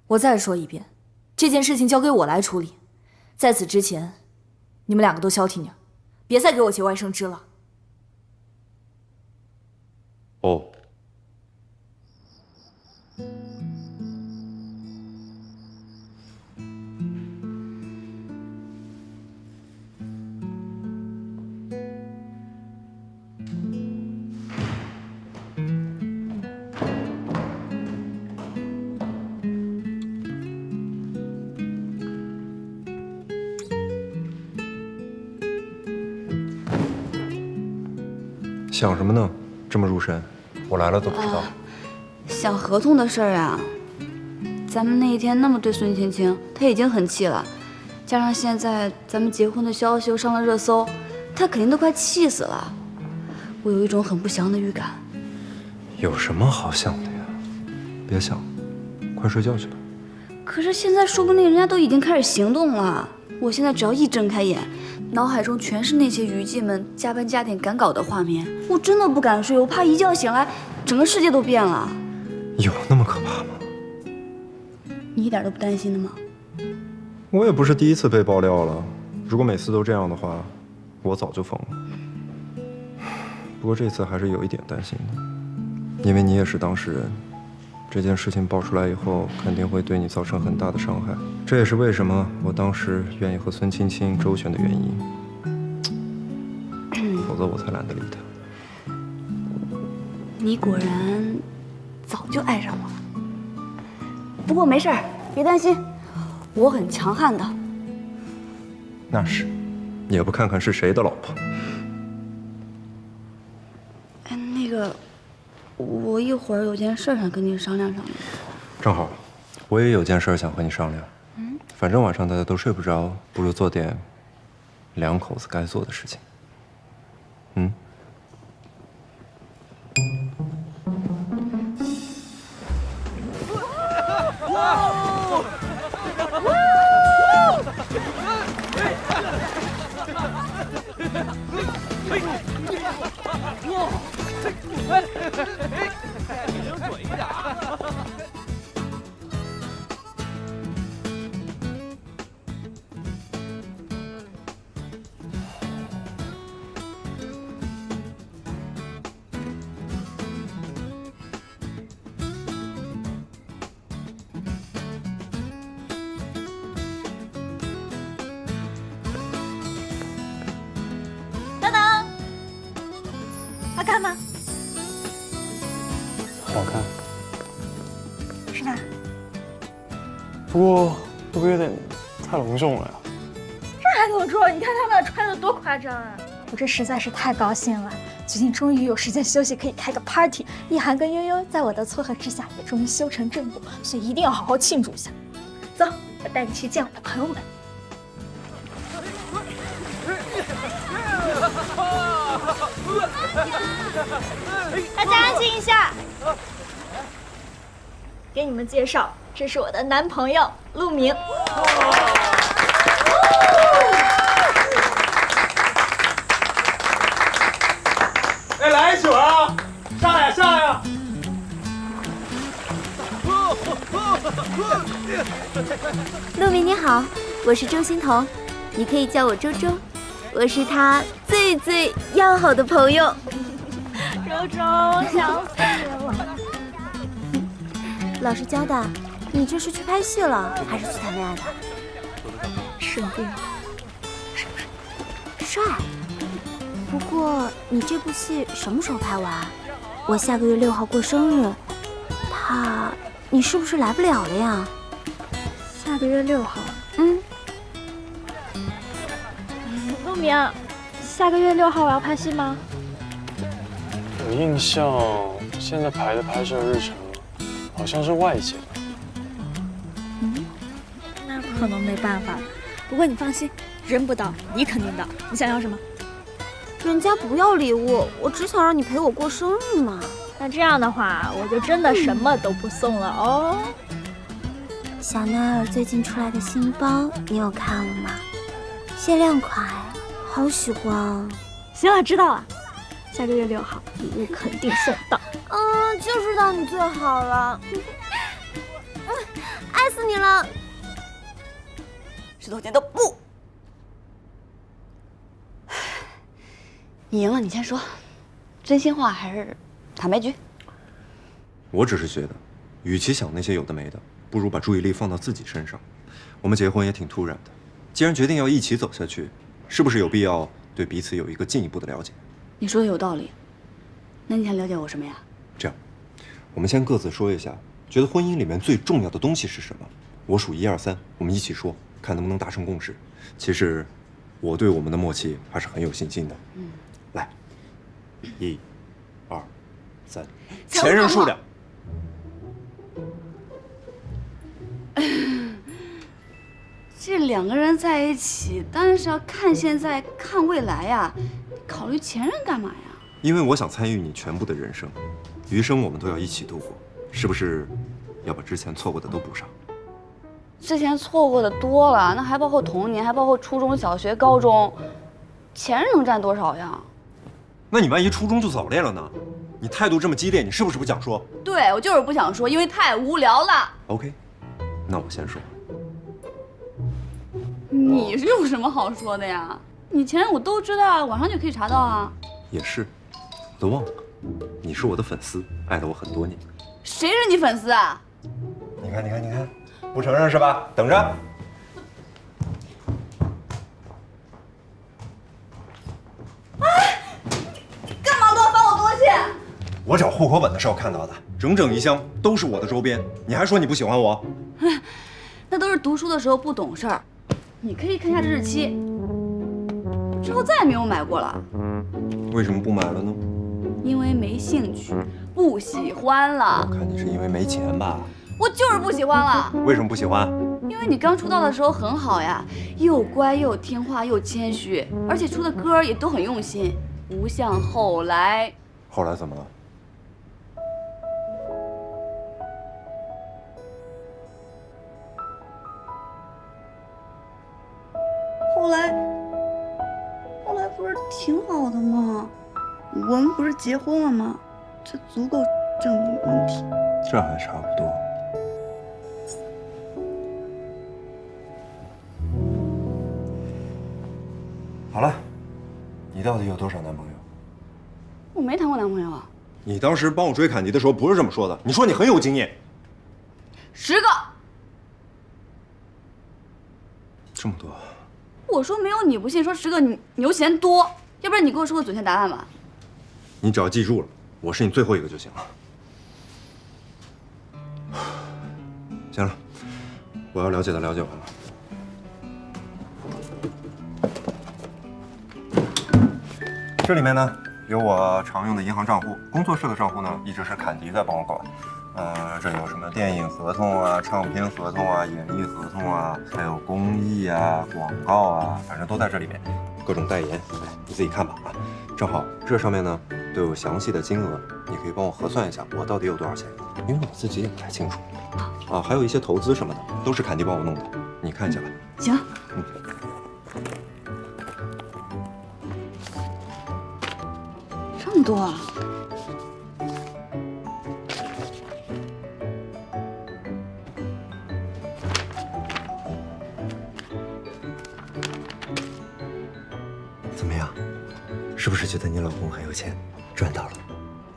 我再说一遍，这件事情交给我来处理。在此之前，你们两个都消停点，别再给我节外生枝了。哦，想什么呢？这么入神，我来了都不知道。想合同的事儿啊，咱们那一天那么对孙青青，她已经很气了，加上现在咱们结婚的消息又上了热搜，她肯定都快气死了。我有一种很不祥的预感。有什么好想的呀？别想，快睡觉去吧。可是现在说不定人家都已经开始行动了，我现在只要一睁开眼，脑海中全是那些娱记们加班加点赶稿的画面，我真的不敢睡，我怕一觉醒来，整个世界都变了。有那么可怕吗？你一点都不担心的吗？我也不是第一次被爆料了，如果每次都这样的话，我早就疯了。不过这次还是有一点担心的，因为你也是当事人，这件事情爆出来以后，肯定会对你造成很大的伤害。这也是为什么我当时愿意和孙青青周旋的原因，否则我才懒得理他。你果然早就爱上我了。不过没事儿，别担心，我很强悍的。那是，也不看看是谁的老婆。哎，那个，我一会儿有件事想跟你商量商量。正好，我也有件事想和你商量。反正晚上大家都睡不着，不如做点两口子该做的事情。等等，好看吗？好看，是吧？不过会不会有点太隆重了呀？这还隆重？你看他们穿的多夸张啊！我这实在是太高兴了，最近终于有时间休息，可以开个 party。一涵跟悠悠在我的撮合之下，也终于修成正果，所以一定要好好庆祝一下。走，我带你去见我的朋友们。大家安静一下，给你们介绍，这是我的男朋友陆明。哎，来一曲啊！上来上来啊！陆明你好，我是周欣彤，你可以叫我周周，我是他最要好的朋友。周周，想死你了！老实交代，你这是去拍戏了，还是去谈恋爱的？顺便，帅。不过你这部戏什么时候拍完？我下个月6号过生日，你是不是来不了了呀？下个月6号。陆明，下个月6号我要拍戏吗？有印象，现在排的拍摄日程好像是外景。那可能没办法。不过你放心，人不到，你肯定到。你想要什么？人家不要礼物，我只想让你陪我过生日嘛。那这样的话，我就真的什么都不送了哦。香奈儿最近出来的新包，你有看了吗？限量款，好喜欢啊！行了，知道了。下个月6号，礼物肯定送到。就知道你最好了。爱死你了！石头剪刀布。你赢了，你先说，真心话还是坦白局？我只是觉得，与其想那些有的没的，不如把注意力放到自己身上。我们结婚也挺突然的，既然决定要一起走下去，是不是有必要对彼此有一个进一步的了解？你说的有道理。那你想了解我什么呀？这样，我们先各自说一下，觉得婚姻里面最重要的东西是什么？我数1、2、3，我们一起说，看能不能达成共识。其实，我对我们的默契还是很有信心的。来，1、2、3，前任数量。这2个人在一起，当然是要看现在，看未来呀。考虑前任干嘛呀？因为我想参与你全部的人生，余生我们都要一起度过，是不是要把之前错过的都补上？之前错过的多了，那还包括童年，还包括初中小学高中，前任能占多少呀？那你万一初中就早恋了呢？你态度这么激烈，你是不是不想说？对，我就是不想说，因为太无聊了。 OK， 那我先说。你是有什么好说的呀？你前任我都知道，网上就可以查到啊。也是，我都忘了，你是我的粉丝，爱了我很多年。谁是你粉丝啊？你看，你看，你看，不承认是吧？等着。干嘛都要翻我东西？我找户口本的时候看到的，整整一箱都是我的周边，你还说你不喜欢我？那都是读书的时候不懂事儿。你可以看一下这日期，之后再也没有买过了。为什么不买了呢？因为没兴趣，不喜欢了。我看你是因为没钱吧？我就是不喜欢了。为什么不喜欢？因为你刚出道的时候很好呀，又乖又听话又谦虚，而且出的歌也都很用心，不像后来。后来怎么了？后来不是挺好的吗？我们不是结婚了吗？这足够证明问题。这还差不多。好了，你到底有多少男朋友？我没谈过男朋友啊。你当时帮我追凯迪的时候不是这么说的，你说你很有经验。10个。这么多？我说没有你不信，说10个你又嫌多，要不然你给我说个准确答案吧。你只要记住了，我是你最后一个就行了。行了，我要了解的了解完了。这里面呢有我常用的银行账户，工作室的账户呢一直是坎迪在帮我管。这有什么电影合同啊、唱片合同啊、演艺合同啊，还有公益啊、广告啊，反正都在这里面，各种代言，你自己看吧啊。正好这上面呢都有详细的金额，你可以帮我核算一下我到底有多少钱，因为我自己也不太清楚。啊，还有一些投资什么的，都是坎迪帮我弄的，你看一下吧。行。这么多啊！怎么样？是不是觉得你老公很有钱，赚到了？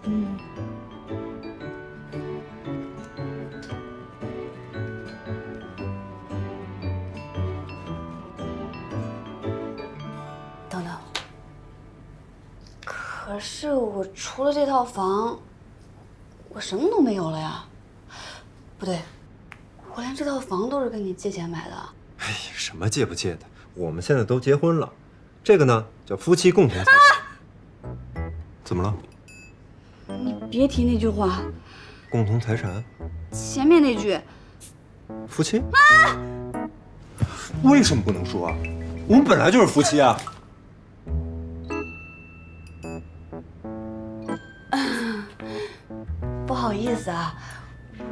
嗯。等等。可是我除了这套房，我什么都没有了呀。不对，我连这套房都是跟你借钱买的。哎呀，什么借不借的？我们现在都结婚了，这个呢叫夫妻共同财产。怎么了？你别提那句话。共同财产？前面那句。夫妻？为什么不能说啊？我们本来就是夫妻啊。不好意思啊，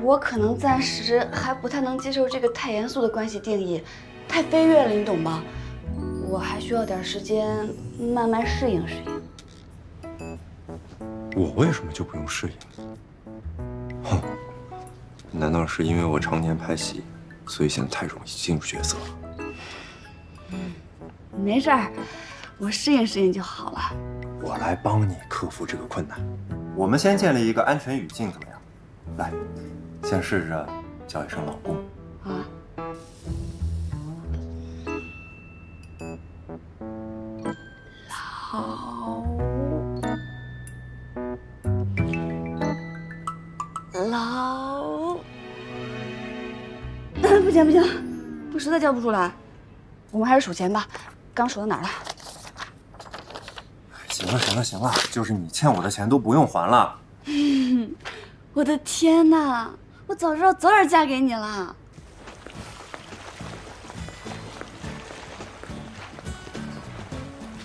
我可能暂时还不太能接受这个太严肃的关系定义，太飞跃了，你懂吗？我还需要点时间慢慢适应适应。我为什么就不用适应？哼，难道是因为我常年拍戏，所以现在太容易进入角色了？没事儿，我适应适应就好了。我来帮你克服这个困难。我们先建立一个安全语境，怎么样？来，先试着叫一声老公。啊。不行不行，我实在叫不出来，我们还是数钱吧。刚数到哪儿了？行了行了行了，就是你欠我的钱都不用还了。我的天哪，我早知道早点嫁给你了。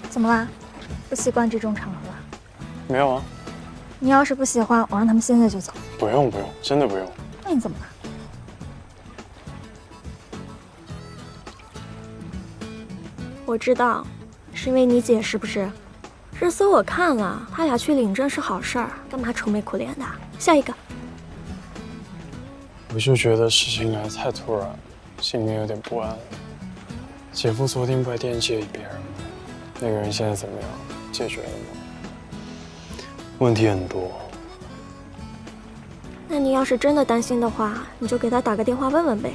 怎么啦？不习惯这种场合？没有啊。你要是不喜欢，我让他们现在就走。不用不用，真的不用。那你怎么了？我知道，是因为你姐是不是？热搜我看了，他俩去领证是好事儿，干嘛愁眉苦脸的？下一个。我就觉得事情来得太突然，心里面有点不安。姐夫昨天不还惦记了别人吗？那个人现在怎么样？解决了吗？问题很多。那你要是真的担心的话，你就给他打个电话问问呗。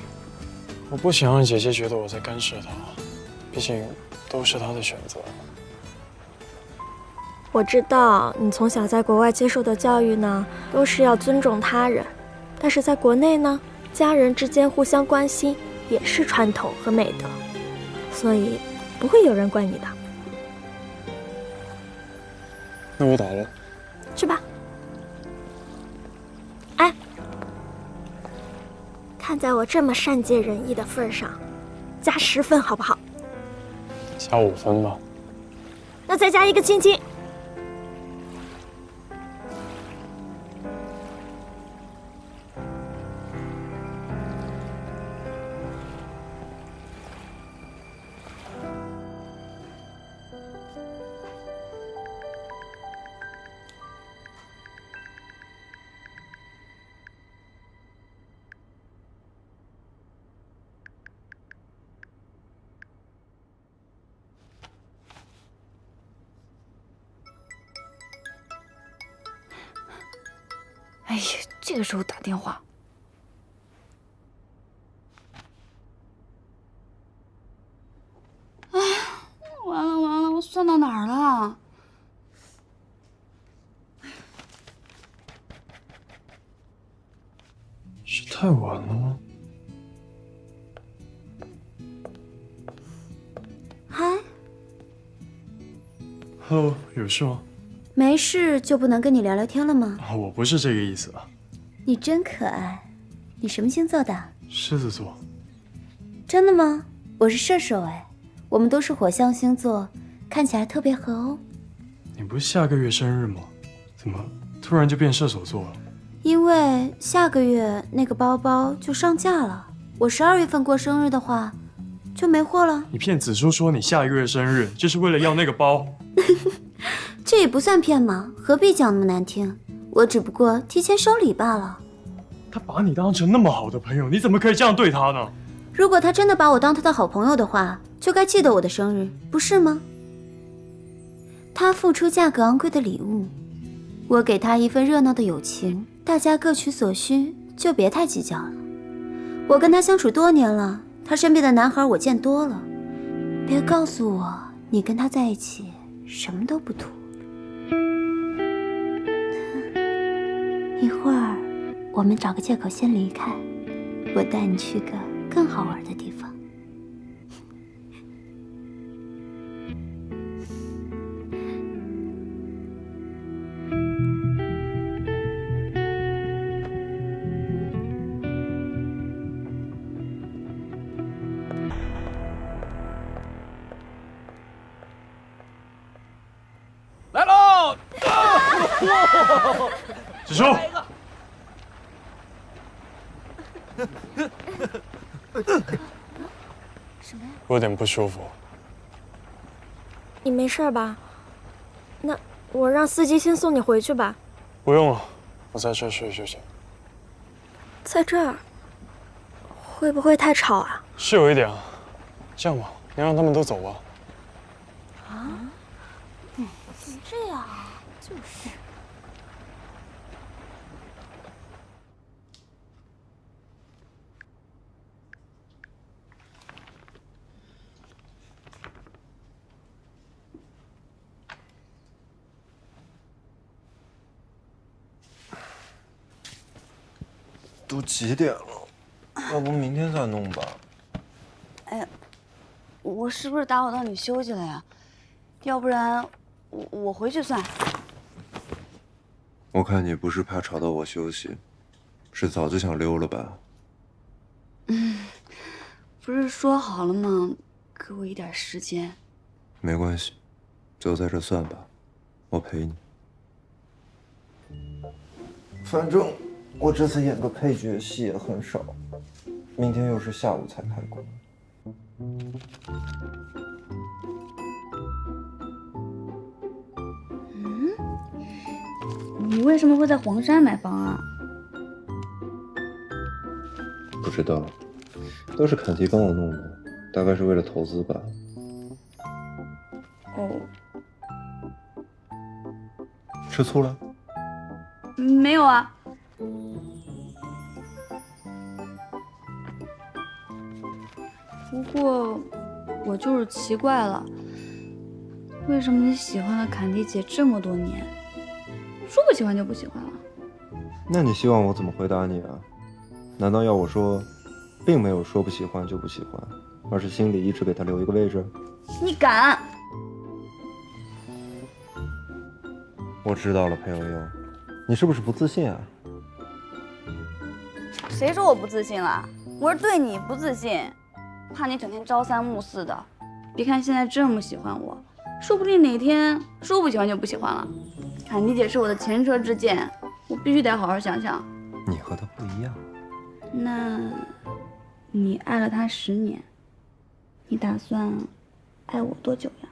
我不想让姐姐觉得我在干涉她，毕竟都是她的选择。我知道你从小在国外接受的教育呢，都是要尊重他人，但是在国内呢，家人之间互相关心也是传统和美德，所以不会有人怪你的。那我打了。去吧。哎，看在我这么善解人意的份上，加10分好不好？加5分吧。那再加一个亲亲。哎呀，这个时候打电话，哎，完了完了，我算到哪儿了？是太晚了吗？嗨 Hello， 有事吗？没事就不能跟你聊聊天了吗？我不是这个意思啊。你真可爱。你什么星座的？狮子座。真的吗？我是射手哎，我们都是火象星座，看起来特别合哦。你不是下个月生日吗？怎么突然就变射手座了？因为下个月那个包包就上架了，我12月份过生日的话，就没货了。你骗子叔说你下一个月生日就是为了要那个包。这也不算骗嘛，何必讲那么难听？我只不过提前收礼罢了。他把你当成那么好的朋友，你怎么可以这样对他呢？如果他真的把我当他的好朋友的话，就该记得我的生日，不是吗？他付出价格昂贵的礼物，我给他一份热闹的友情，大家各取所需，就别太计较了。我跟他相处多年了，他身边的男孩我见多了，别告诉我你跟他在一起什么都不图。一会儿我们找个借口先离开，我带你去个更好玩的地方。来喽！子叔，什么呀？我有点不舒服。你没事吧？那我让司机先送你回去吧。不用了，我在这睡就行。在这儿会不会太吵啊？是有一点啊。这样吧，你让他们都走吧。啊？怎么这样啊？就是。都几点了？要不明天再弄吧？哎呀，我是不是打扰到你休息了呀？要不然我回去算。我看你不是怕吵到我休息，是早就想溜了吧？不是说好了吗？给我一点时间。没关系，就在这算吧，我陪你。反正我这次演个配角戏也很少，明天又是下午才开工。你为什么会在黄山买房啊？不知道，都是坎迪帮我弄的，大概是为了投资吧。哦，吃醋了？没有啊。不过，我就是奇怪了，为什么你喜欢了坎迪姐这么多年，说不喜欢就不喜欢了？那你希望我怎么回答你啊？难道要我说，并没有说不喜欢就不喜欢，而是心里一直给他留一个位置？你敢？我知道了，裴悠悠，你是不是不自信啊？谁说我不自信了？我是对你不自信，怕你整天朝三暮四的。别看现在这么喜欢我，说不定哪天说不喜欢就不喜欢了。坎迪姐是我的前车之鉴，我必须得好好想想。你和他不一样。那，你爱了他10年，你打算爱我多久呀？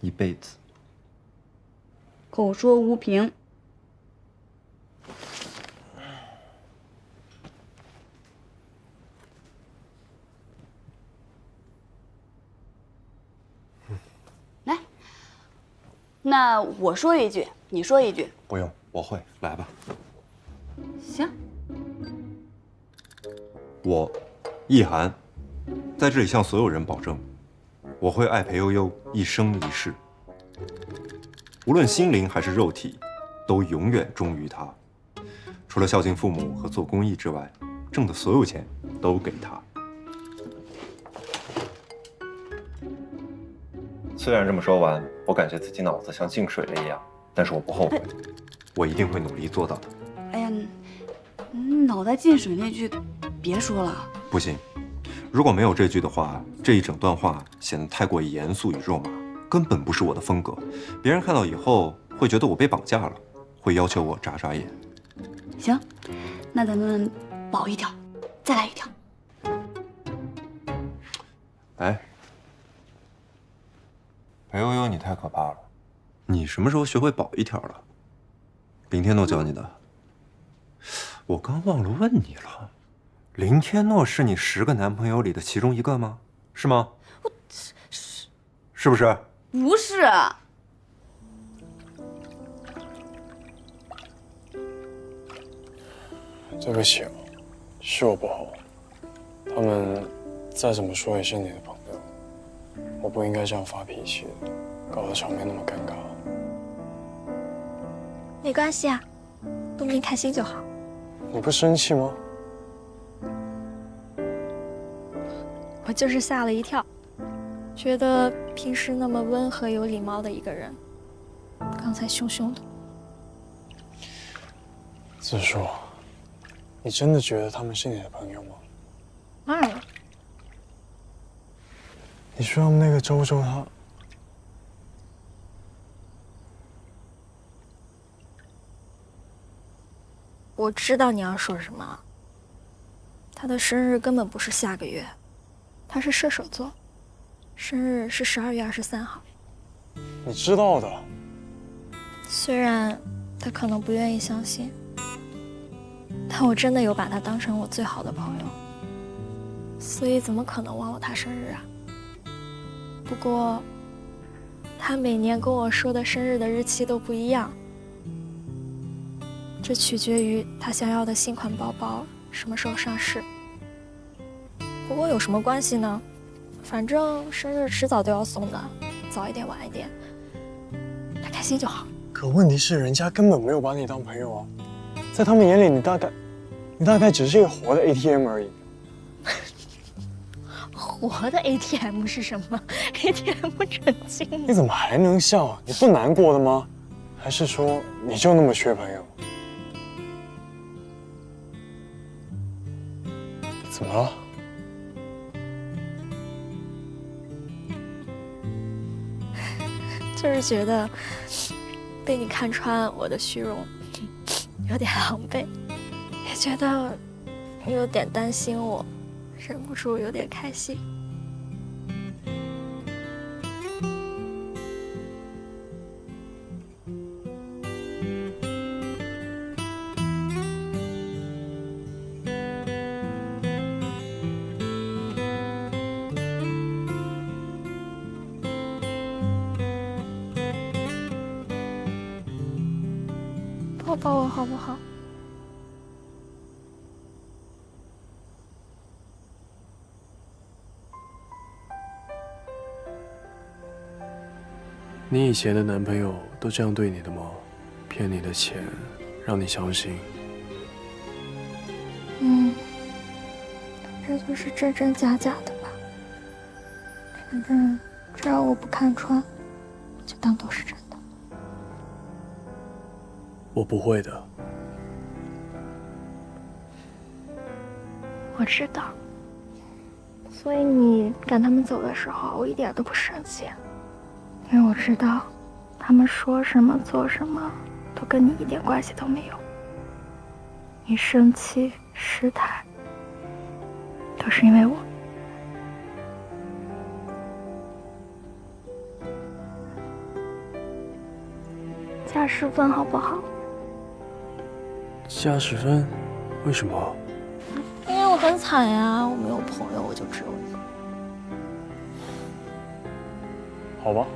一辈子。口说无凭。来，那我说一句，你说一句。不用，我会，来吧。行。我，易涵，在这里向所有人保证，我会爱裴悠悠一生一世，无论心灵还是肉体，都永远忠于她。除了孝敬父母和做公益之外，挣的所有钱都给她。虽然这么说完，我感觉自己脑子像进水了一样，但是我不后悔，我一定会努力做到的。哎呀，脑袋进水那句别说了。不行，如果没有这句的话，这一整段话显得太过于严肃与肉麻，根本不是我的风格。别人看到以后会觉得我被绑架了，会要求我眨眨眼。行，那咱们保一条，再来一条。哎，裴悠悠，你太可怕了！你什么时候学会保一条了？林天诺教你的？我刚忘了问你了，林天诺是你10个男朋友里的其中一个吗？是吗？是不是？不是。对不起，是我不好。他们再怎么说也是你的朋友，我不应该这样发脾气，搞得场面那么尴尬。没关系啊，东明开心就好。你不生气吗？我就是吓了一跳，觉得平时那么温和有礼貌的一个人，刚才凶凶的。子树，你真的觉得他们是你的朋友吗？当然了。你说他们那个周周他……我知道你要说什么。他的生日根本不是下个月，他是射手座，生日是12月23号。你知道的。虽然他可能不愿意相信，但我真的有把他当成我最好的朋友，所以怎么可能忘了他生日啊？不过，他每年跟我说的生日的日期都不一样，这取决于他想要的新款包包什么时候上市。不过有什么关系呢？反正生日迟早都要送的，早一点晚一点，他开心就好。可问题是，人家根本没有把你当朋友啊，在他们眼里，你大概只是一个活的 ATM 而已。活的 ATM 是什么 ？ATM 成精？你怎么还能笑？你不难过的吗？还是说你就那么缺朋友？怎么了？就是觉得被你看穿我的虚荣，有点狼狈，也觉得你有点担心我，忍不住有点开心。抱我好不好？你以前的男朋友都这样对你的吗？骗你的钱，让你相信？这就是真真假假的吧。反正只要我不看穿，就当都是真的。我不会的。我知道，所以你赶他们走的时候，我一点都不生气，因为我知道，他们说什么做什么，都跟你一点关系都没有。你生气失态，都是因为我。加10分好不好？加10分？为什么？因为我很惨呀，我没有朋友，我就只有你。好吧，